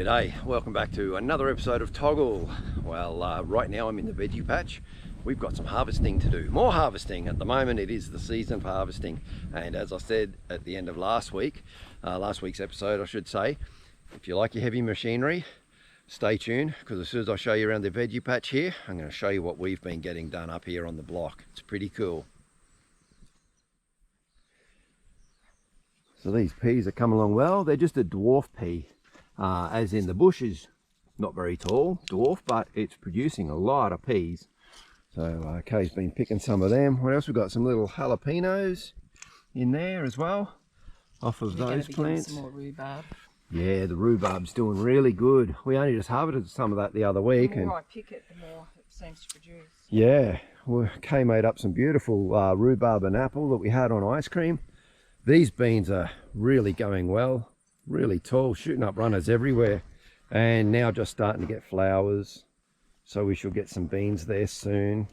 G'day, welcome back to another episode of Toggle. Well, right now I'm in the veggie patch. We've got some harvesting to do, more harvesting. At the moment it is the season for harvesting, and as I said at the end of last week's episode I should say, if you like your heavy machinery, stay tuned, because as soon as I show you around the veggie patch here, I'm going to show you what we've been getting done up here on the block. It's pretty cool. So these peas are coming along well. They're just a dwarf pea. As in the bush is not very tall, dwarf, but it's producing a lot of peas. So Kay's been picking some of them. What else? We've got some little jalapenos in there as well, off of those plants. Some more rhubarb. Yeah, the rhubarb's doing really good. We only just harvested some of that the other week. The more I pick it, the more it seems to produce. Yeah, well, Kay made up some beautiful rhubarb and apple that we had on ice cream. These beans are really going well. Really tall, shooting up runners everywhere, and now just starting to get flowers, so we should get some beans there soon.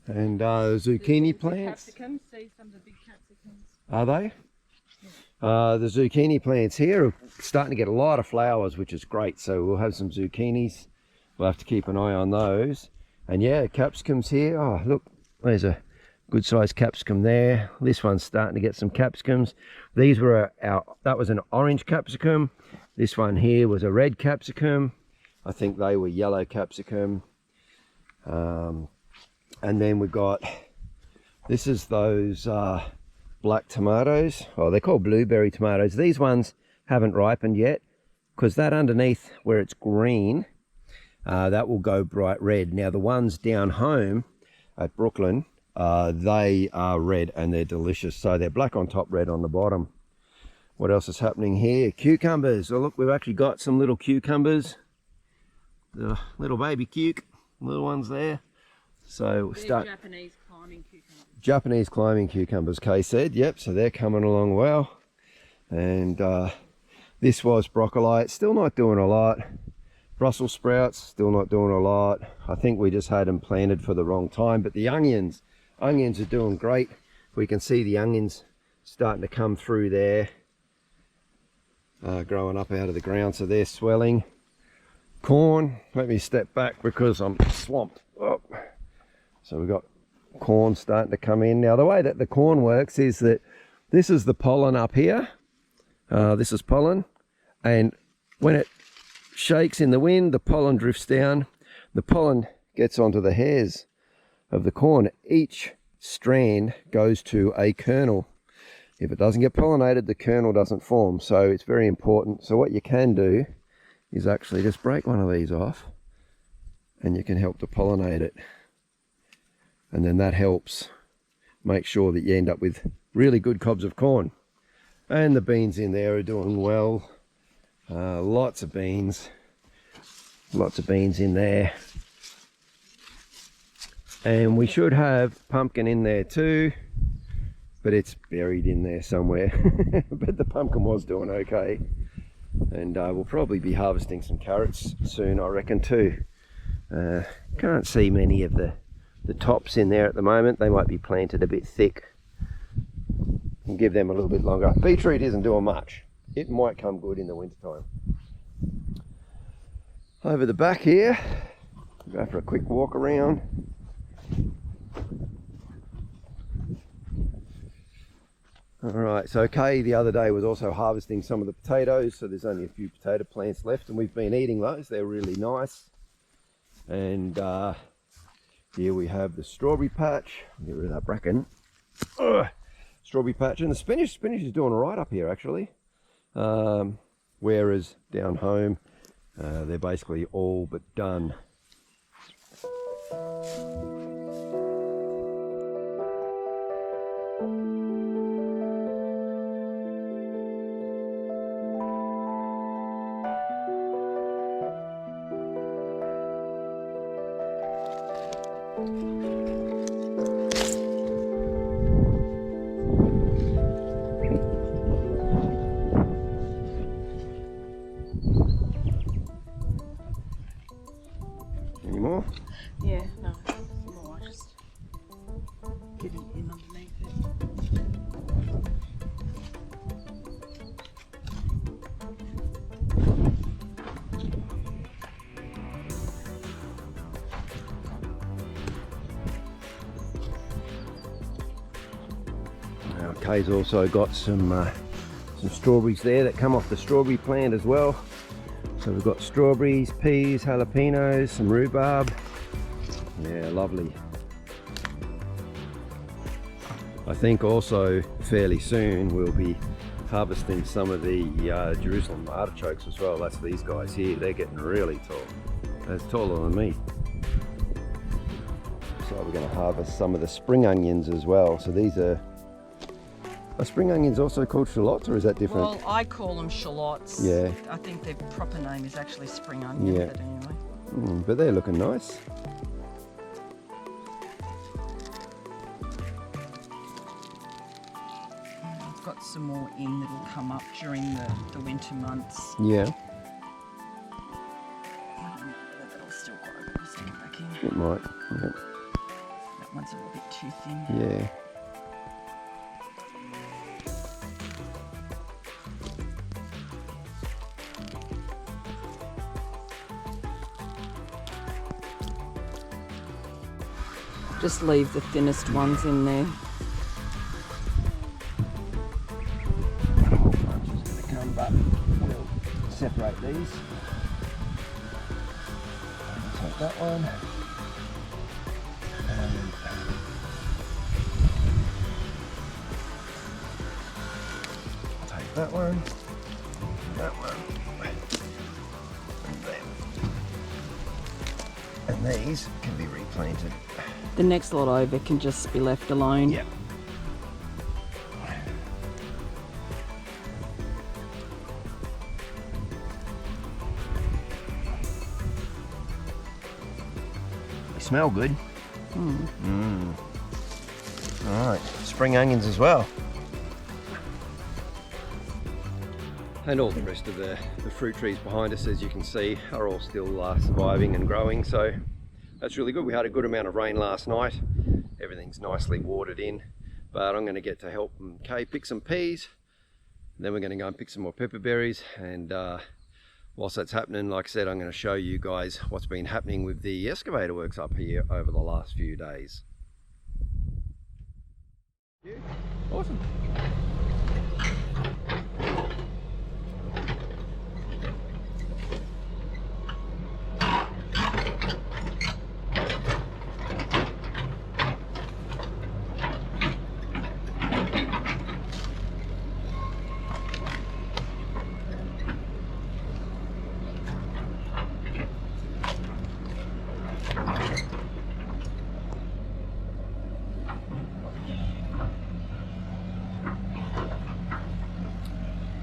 And zucchini plants. Capsicums, see some of the big capsicums. Are they? Yeah. The zucchini plants here are starting to get a lot of flowers, which is great, so we'll have some zucchinis. We'll have to keep an eye on those. And yeah, capsicums here. Oh look, there's a good sized capsicum there. This one's starting to get some capsicums. These were that was an orange capsicum. This one here was a red capsicum. I think they were yellow capsicum. And then we've got, this is those black tomatoes. Oh, they're called blueberry tomatoes. These ones haven't ripened yet, because that underneath where it's green, that will go bright red. Now the ones down home at Brooklyn, they are red and they're delicious. So they're black on top, red on the bottom. What else is happening here? Cucumbers. Oh look, we've actually got some little cucumbers. The little baby cuke, little ones there. So they're Japanese climbing cucumbers. Japanese climbing cucumbers, Kay said. Yep, so they're coming along well. And this was broccoli. It's still not doing a lot. Brussels sprouts, still not doing a lot. I think we just had them planted for the wrong time. But the onions are doing great. We can see the onions starting to come through there, growing up out of the ground, so they're swelling. Corn, let me step back because I'm swamped. Oh. So we've got corn starting to come in. Now the way that the corn works is that this is the pollen up here. This is pollen, and when it shakes in the wind, the pollen drifts down. The pollen gets onto the hairs of the corn. Each strand goes to a kernel. If it doesn't get pollinated, the kernel doesn't form, so it's very important. So what you can do is actually just break one of these off, and you can help to pollinate it, and then that helps make sure that you end up with really good cobs of corn. And the beans in there are doing well. Lots of beans in there. And we should have pumpkin in there too, but it's buried in there somewhere. But the pumpkin was doing okay. And we'll probably be harvesting some carrots soon, I reckon too. Can't see many of the tops in there at the moment. They might be planted a bit thick. And give them a little bit longer. Beetroot isn't doing much. It might come good in the wintertime. Over the back here, go for a quick walk around. Alright, so Kay the other day was also harvesting some of the potatoes, so there's only a few potato plants left, and we've been eating those. They're really nice. And here we have the strawberry patch. Get rid of that bracken. Strawberry patch, and the spinach is doing alright up here actually. Whereas down home, they're basically all but done. Any more? Yeah, no, some more. Just get it in underneath it. Kay's also got some strawberries there that come off the strawberry plant as well. So we've got strawberries, peas, jalapenos, some rhubarb. Yeah, lovely. I think also fairly soon we'll be harvesting some of the Jerusalem artichokes as well. That's these guys here. They're getting really tall. They're taller than me. So we're going to harvest some of the spring onions as well. So these are spring onions also called shallots, or is that different? Well, I call them shallots. Yeah. I think their proper name is actually spring onion, Yeah. but anyway. But they're looking nice. I've got some more in that'll come up during the winter months. Yeah, I don't know whether that'll still grow, but I'll stick it back in. it might. Yeah. That one's a little bit too thin. Yeah. Just leave the thinnest ones in there. I'm just going to come back. We'll separate these. I'll take that one. And I'll take that one. That one. And these can be replanted. The next lot over can just be left alone. Yep. They smell good. Alright, spring onions as well. And all the rest of the fruit trees behind us, as you can see, are all still surviving and growing, so that's really good. We had a good amount of rain last night. Everything's nicely watered in, but I'm going to get to help Kay pick some peas. Then we're going to go and pick some more pepperberries, and whilst that's happening, like I said, I'm going to show you guys what's been happening with the excavator works up here over the last few days. Awesome.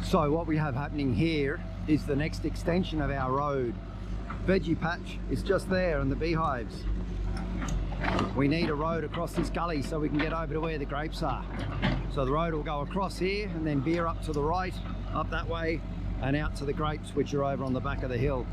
So what we have happening here is the next extension of our road. Veggie patch is just there and the beehives. We need a road across this gully so we can get over to where the grapes are. So the road will go across here and then veer up to the right, up that way, and out to the grapes, which are over on the back of the hill.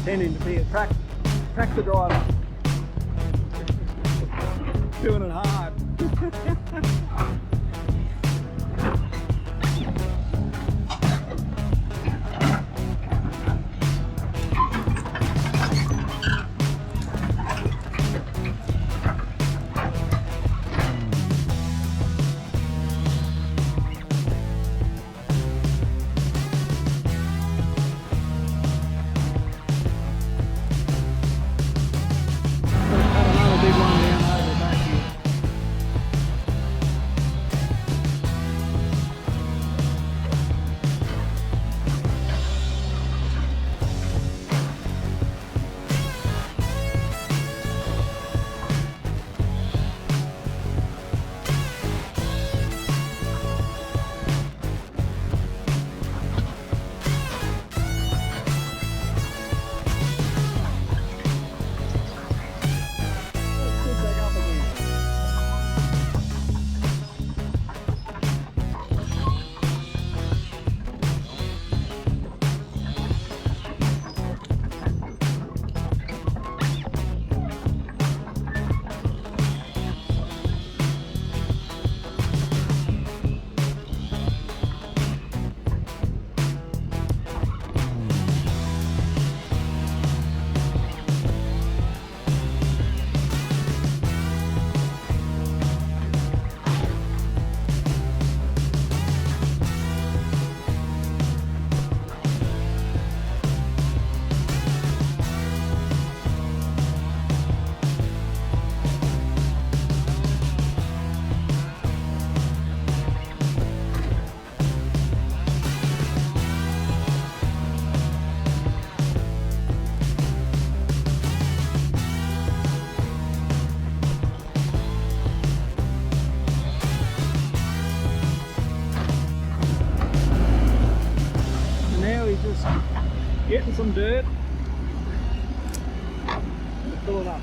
pretending to be a tractor driver. Doing it hard. Getting some dirt, fill it up.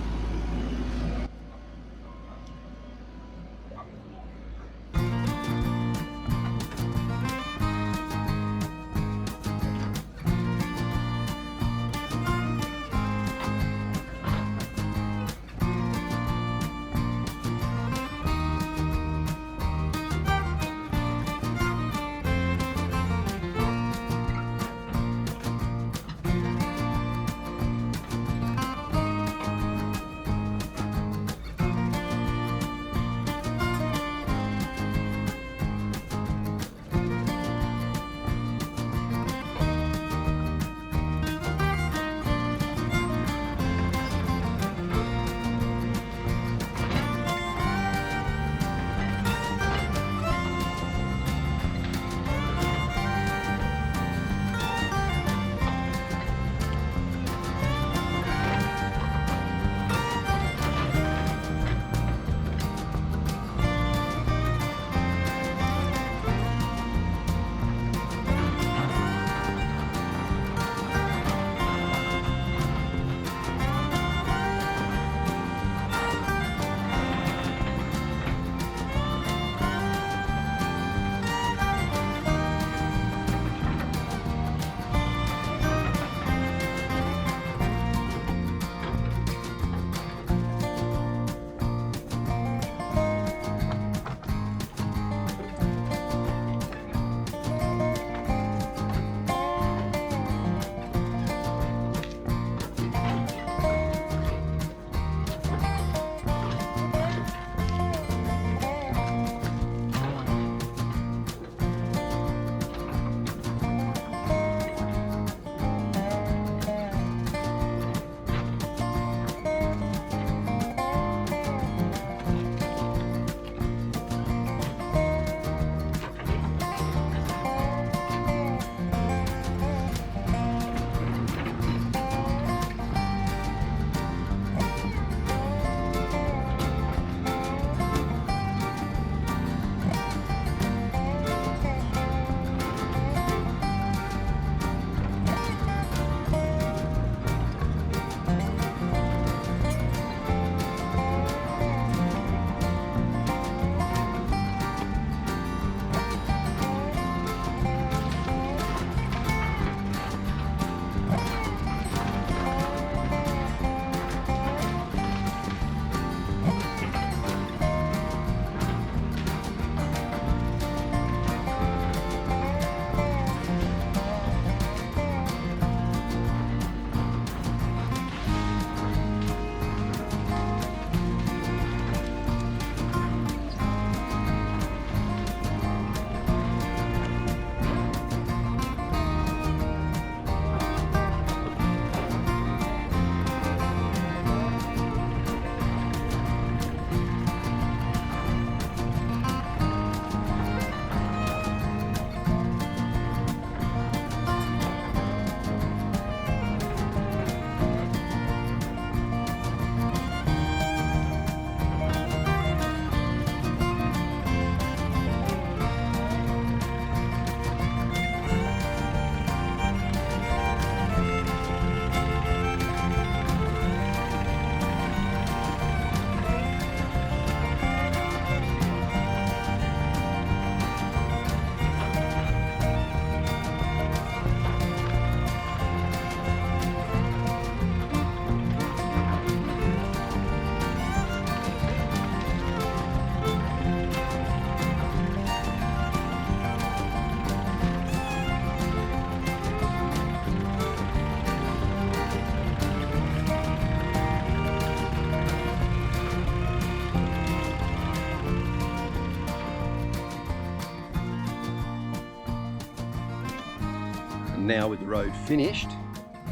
now with the road finished,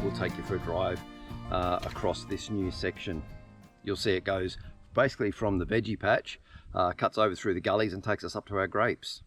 we'll take you for a drive across this new section. You'll see it goes basically from the veggie patch, cuts over through the gullies and takes us up to our grapes.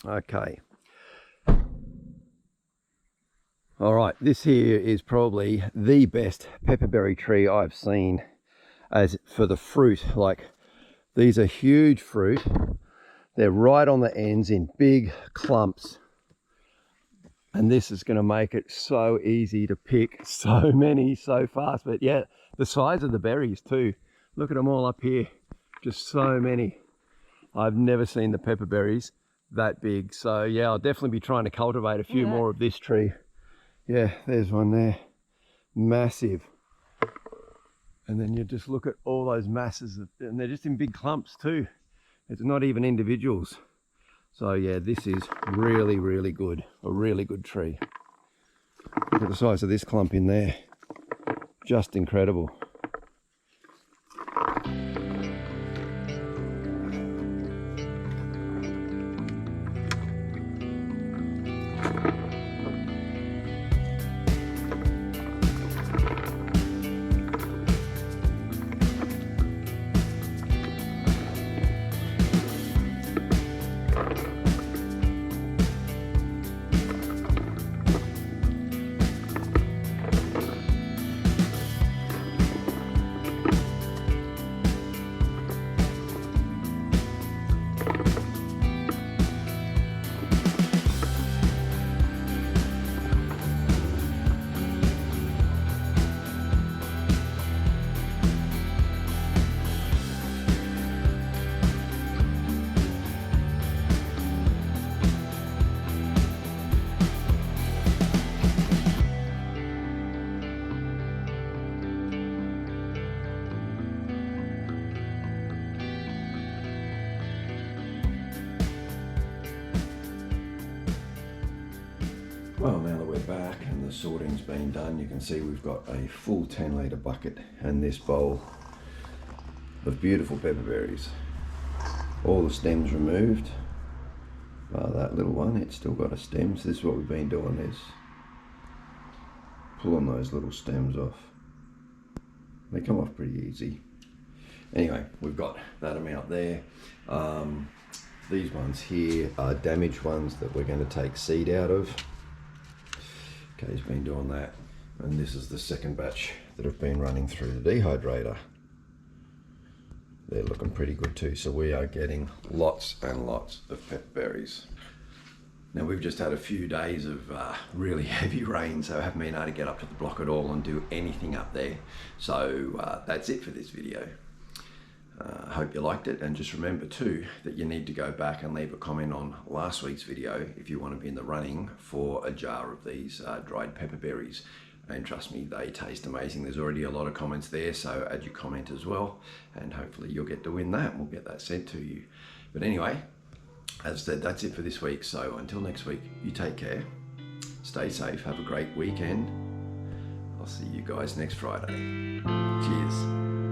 Okay. All right, this here is probably the best pepperberry tree I've seen as for the fruit. Like, these are huge fruit. They're right on the ends in big clumps. And this is going to make it so easy to pick so many so fast. But yeah, the size of the berries too. Look at them all up here. Just so many. I've never seen the pepperberries that big. So yeah, I'll definitely be trying to cultivate a few more of this tree. Yeah, there's one there. Massive. And then you just look at all those masses and they're just in big clumps too. It's not even individuals. So yeah, this is really, really good. A really good tree. Look at the size of this clump in there. Just incredible. Well, now that we're back and the sorting's been done, you can see we've got a full 10-litre bucket and this bowl of beautiful pepperberries. all the stems removed. That little one, it's still got a stem, so this is what we've been doing, is pulling those little stems off. They come off pretty easy. Anyway, we've got that amount there. These ones here are damaged ones that we're going to take seed out of. Kay's been doing that, and this is the second batch that have been running through the dehydrator. They're looking pretty good too, so we are getting lots and lots of pepperberries. Now we've just had a few days of really heavy rain, so I haven't been able to get up to the block at all and do anything up there. So that's it for this video. I hope you liked it, and just remember too that you need to go back and leave a comment on last week's video if you want to be in the running for a jar of these dried pepperberries. And trust me, they taste amazing. There's already a lot of comments there, so add your comment as well, and hopefully you'll get to win that, and we'll get that sent to you. But anyway, as I said, that's it for this week. So until next week, you take care, stay safe, have a great weekend. I'll see you guys next Friday. Cheers.